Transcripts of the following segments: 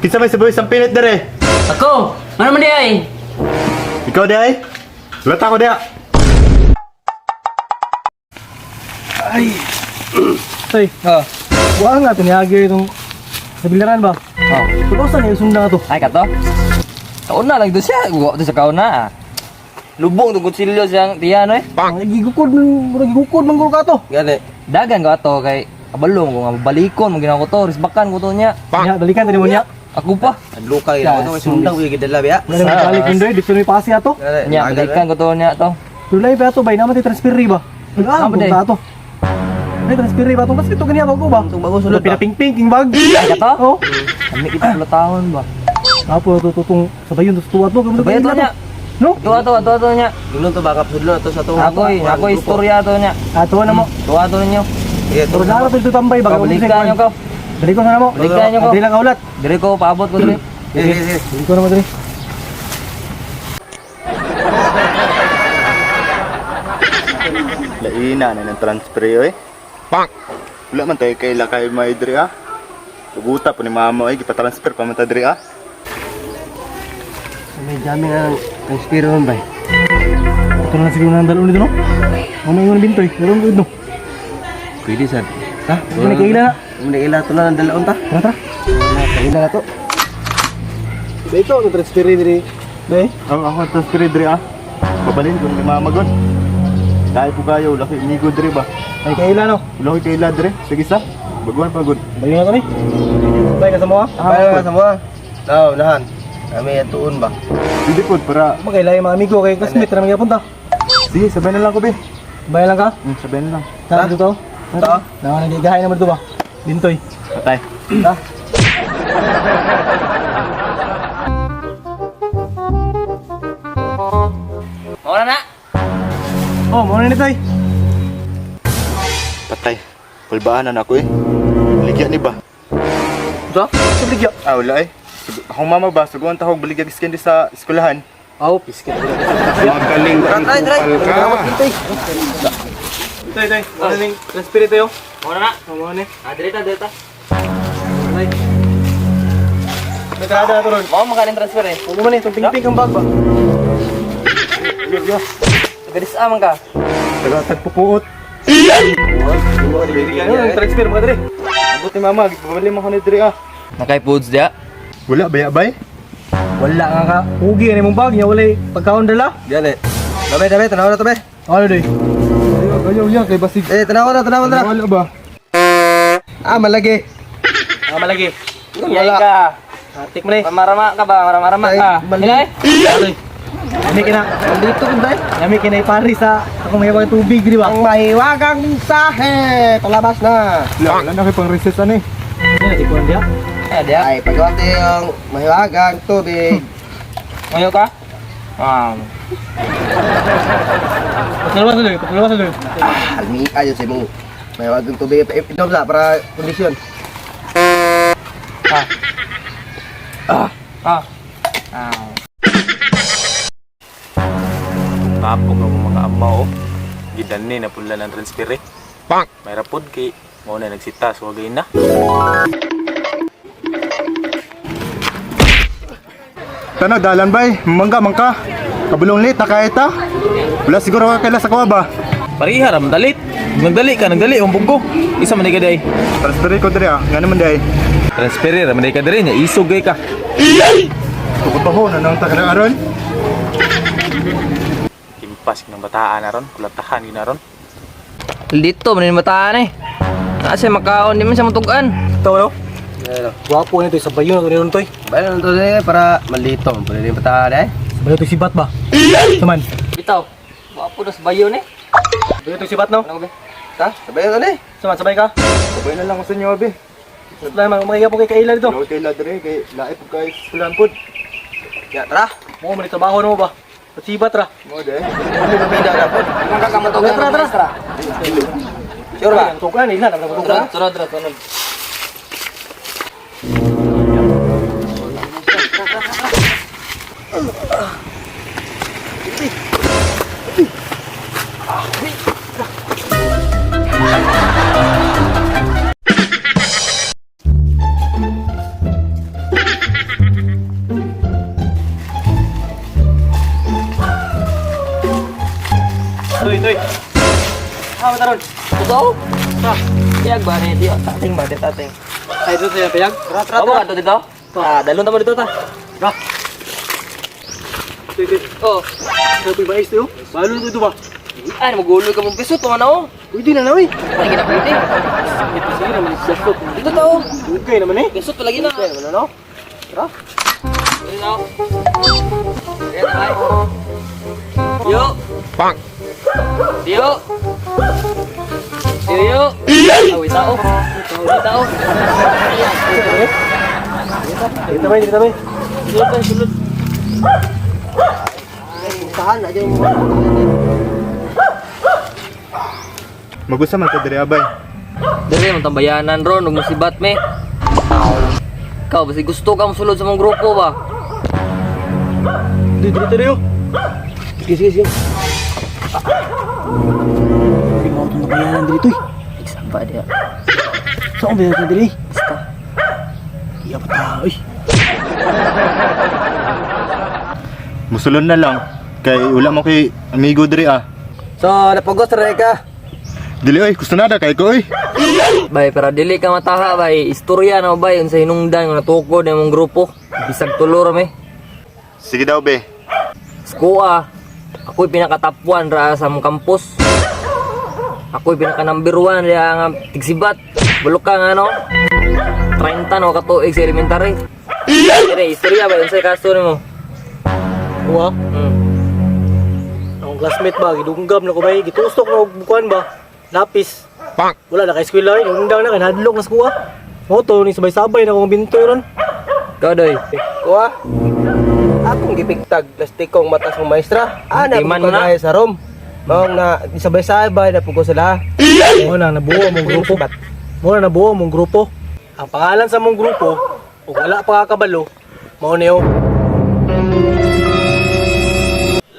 Kinsa may saboy isang pilit dere? Ako! Ano man di ay? Ikaw di ay? Lata ko di ay. Ay. Tay, buwan nga tinihagi itong sa biliran ba? Oh. Pero saan yung sunda to? Ay ka to? Taon na lang doon siya. Guwa to sa kaon na. Lubong itong kutsilyo siyang tiyano eh. Gigukod ng guro ka to. Gani. Dagan ko ato kay kabalong ko nga balikon mo ginawa ko to. Risbakan ko to niya. Ya, dalikan tadi mo niya. Ako pa. Luka yun ako ito, sundang ko yung gidala biya. Wala na balik indoy, dito may pasi ato. Niya, balikan ko to niya to. Tulay pa ato bay naman ti transferi ba? Apa, Day? Ato. Ay transferi ba to? Kasi ito ganyan ko ba? Itong bago sulod ba? Pinaping-ping king bag. Ay ka to? Oh. Kami kita pula taon ba? Apo tututong sabayon to tuwa to. Sabay to niya. No? Tuwa to niya. Yung to baka sudlo to sa to. Ako istorya to niya. Ato na mo. Tuwa to ninyo. Pero dara to tambay ba? Balikan nyo ko. Dali ko na mo. Balikan nyo ko. Dili lang kaulat. Diri ko paabot ko diri. Dali ko na mo dali. Laina na ng transfer yo eh. Pak. Wala man tayo kay lakay may diri ah. Tuguta po ni mama ay gipa-transfer pa man ta diri ah. May dami nga ang spiro nun ba? Ito na siguro nang dalo nito no. Ano yung bintoy? Meron ko ito. Pwede sad. Ha? Ano na kaila na? Muna ila to na ng dalaon ta. Tara. Kaila na to. Dito ang transferi diri. Dai. Ako transfer diri ah. Pabalin ko ni mama gon. Dahil po kayo, laki inigo diri ba? Ay kaila no. Laki kay la diri. Sige sa. Baguhan pa gud. Bayo na kami. Bay ka sa mo. Bayo nga sa mga. Tao, nahan. Kami atuon ba? Hindi po para. Magkaila yung mga amigo kay classmate na magyapunta. Sige, sabay na lang ko be. Bay lang ka? Sabay na lang. Tara dito. Ito? Naman nagigahay naman dito ba? Bintoy. Patay. Ha? Ora na. Oh, mo na nitoy. Patay. Pulbaanan ako eh. Ligya ni ba? Ito? Sa bligya. Ah, wala eh. Akong mama ba, suguan ta akong baligya giskin di sa eskwelahan. Oh, pisket. Magaling ang kupal ka. Itoy, itoy. Ano ning transfer ito yo? Ora na. Mo na. Direta. Ay. Nagkada na to ron. Mau makanin transfer eh. Huwag mo man itong ping-ping ang bag ba? Gadis amang ka. Tagatag pupuot. Ano ang transfer mo ka dali? Abot ni mama, babali mo ko ni diri ah. Nakay foods dia. Wala, baya bay? Wala nga ka. Hugi yan yung bag niya. Wala pagkaon dala. Dali. Tabe, tanaw na to be. Ano day? Ayaw yan kay Basig. Tanaw na. Wala ba? Ah, malagi. Malagi. Yay ka. Tik mo na eh. Marama ka ba? Marama ka. Mali. Hilay. Yami kina. Dito ko dai. Yami kina ipari sa akong mayawang tubig di ba? Ang mahiwagang mensahe. Palabas na. Wala na kay pang recess ano eh. Yan, tikuan dia. Dia. Ay, pagkawante yung mahiwagang tubig. Ngayo ka? Patulawas na doon. Patulawas na doon. Almi ayo sa mo. Mahiwagang tubig. Inom sa para kondisyon. Tapok ng mga ama o. Gidani na pula ng transfer eh. Pak! May rapod kay mo na nagsita so wagay na. Tano, dalan bay. Mangga, mangka. Kabulong lit, nakaita. Wala siguro ka kaila sa kuha ba? Pariha ram dalit. Nagdali umpog ko. Isa man day. Transfer ko diri ah. Nga naman day. Transfer ram day ka diri nya isog gay ka. Tukod pa ho, nanong taga aron. Kimpas ng bataan aron, kulatahan ginaron. Dito manin mataan eh. Asa makaon di man siya matugan. Ito no? Guwapo nito sa bayo na ito toy. Bayan to dai para malito. Pwede rin pataan eh. Sa bayo to sibat ba? Saman. Bitaw. Wapo na sa bayo ni. Bayo to sibat no? Ano ba? Ha? Sabayan to ni. Saman, sabay ka. Sabay na lang ko sa inyo, abi. Wala mga po kay kaila dito. Lawag kay ladre, kay laip po kay eskwelahan po. Ya, tara. Mo man trabaho mo ba? Pasibat ra. Mo de. Ano ba bida na po? Mangka ka matugan. Tara. Sure ba? Tukan ila na tukan. Sunod. mo taron. Totoo? Piyag ba ni Tio? Tating ba? Tating. Ay, dito siya, payag. Ako ba ito dito? Dalon tamo dito ta. Oh, Ano pa ba is to? Balo dito ba? ay maguloy ka mong piso to ano? Pwede na namin. Lagi na pwede. Ito sige naman is just Dito to. Okay naman eh. Piso to lagi na. Okay naman ano? Dito. Ayan, bye. Yo. Pang! Yo. Yo. Awi tao. Awi tao. Dito ba, dito ba? Sulod pa, sulod. Tahan aja mo. Magusa man ka diri abay. Dere man tambayanan ron ug musibat me. Ikaw basi gusto ka mosulod sa mong grupo ba? Dito rin. Sige, sige, sige. Hindi mo itong nakayanan dito eh. Iksan ba dia? Saan ba yan dito eh? Basta. Iya pa tao eh. Musulod na lang. Kay wala mo kay amigo diri ah. So, napagos rin ka. Dili oy, gusto na da kay ko oy. Bay, para dili ka mataha bay. Istorya na bay unsa hinungdan nga natukod ng mong grupo. Bisag tulo ra me. Sige daw be. Skoa. Ako'y pinakatapuan ra sa mong campus. Ako'y pinaka number 1 ra nga tigsibat. Bulok ka nga no. 30 no katuig sa elementary. Dire istorya bay unsa kaso nimo? Kuha. Ang classmate ba, gidunggam na ko ba, gitustok na bukuan ba, lapis. Pang! Wala na kay eskwela eh, nundang na, kanadlok na sa kuha. Moto, ni sabay-sabay na kong bintoy ron. Kadoy. Kuha. Akong gipigtag plastikong matas ng maestra. Ana Timan ko mo na. kagaya sa room. Mawang na sabay-sabay na pugo sila. Muna, nabuo mong grupo. Muna, nabuo mong grupo. Ang pangalan sa mong grupo, kung wala pa kakabalo, mao niyo.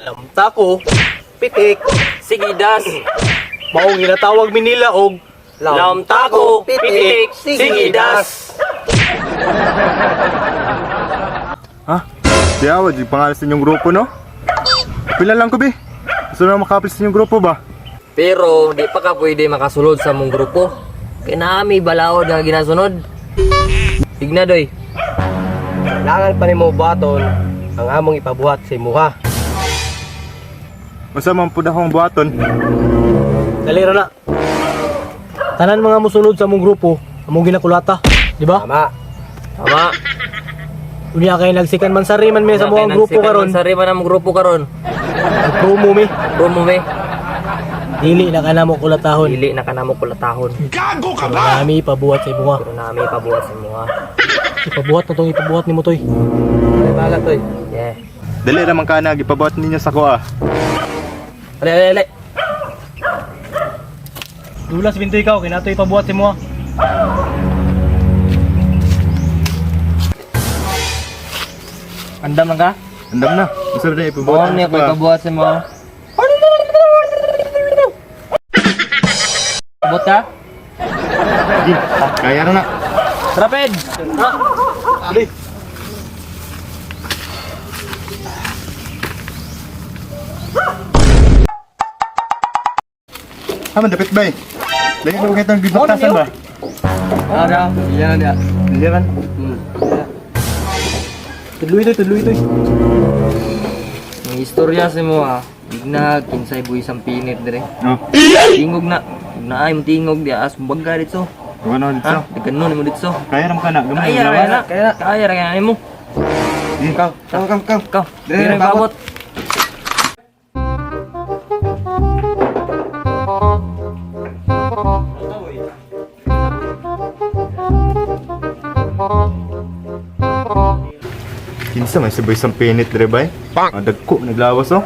Lamtako, pitik, Sigidas. maong ginatawag mi nila og Lamtako, pitik, sigidas. Siya di pangalan sa inyong grupo no? Pila lang ko be. Gusto na makapil sa inyong grupo ba? Pero di pa ka pwede makasulod sa mong grupo. Kaya nami balaod nga ginasunod. Tigna doy. Kailangan pa ni mo baton ang among ipabuhat sa imuha. Masa man pud akong buhaton. dalira na. Tanan mga musulod sa mong grupo, among ginakulata, di ba? Tama. Tama. Unya kay nagsikan man sari man mi sa mga grupo karon. Sari man ang grupo karon. Promo mi. Promo me. Dili na kanamo kulatahon. Dili na kanamo kulatahon. Nami ipabuhat sa imuha. Pero nami pabuhat sa mga. Ipabuhat na tong ipabuhat ni mo toy. Ay balat toy. Yeah. Dali ra man kana gipabuhat ninyo sa ko ah. Ale. Dulas binto ikaw kay nato ipabuhat sa imuha. Andam lang ka? Andam na. Gusto na ipabuhat. Buwan niya ko ipabuhat sa mga. Abot ka? Sige, kaya na na. Rapid! Ha? Ali. Man dapat ba? Lagi ko kitang bibatasan ba? Ara, iyan na. Hindi man. Tudloy toy. Ang istorya sa mo ha. Digna, kinsay buhay isang pinit dire. No. Tingog na. Na ay mo tingog di as baga dito. Ano dito? Ha? Dikanon mo dito. Kaya ram kana. Gamay Kaya na. ra Kaya ra mo. Ikaw. Ikaw. Dire, Dire babot. Kinsa may sabay isang pinit dire bay? Dagko naglawas oh.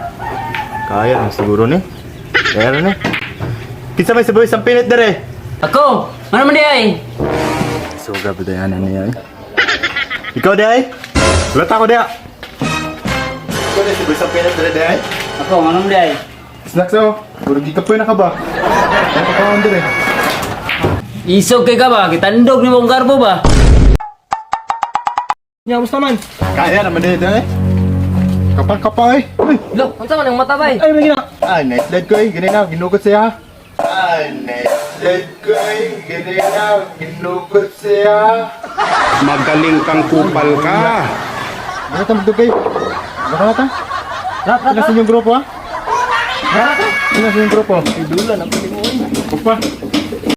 Kaya na siguro ni. Kaya na ni. Kinsa may sabay isang pinit dire? Ako! Ano man di ay? Soga badayanan niya eh. Ikaw di ay? Wala ta ko di. Ikaw di sabay isang pinit dire di ay? Ako, ano man di ay? Snacks oh. Puro gikapoy na ka ba? Ano ka on dire? Isog kay ka ba? Kitandog ni mong garbo ba? Nya musta man? Kaya naman dito eh. Kapal-kapal eh. Uy! Lo, unsa man ang mata bay? Ay lagi na. Nice dad ko eh. Ganun na, ginugod siya. Naisad ko ay ganyan ginukot siya. Magaling kang kupal ka. Baka ta magdugay. Baka ta? Sino sa inyong grupo ha? Sino sa inyong grupo? Idulan ang piling mo. Upa.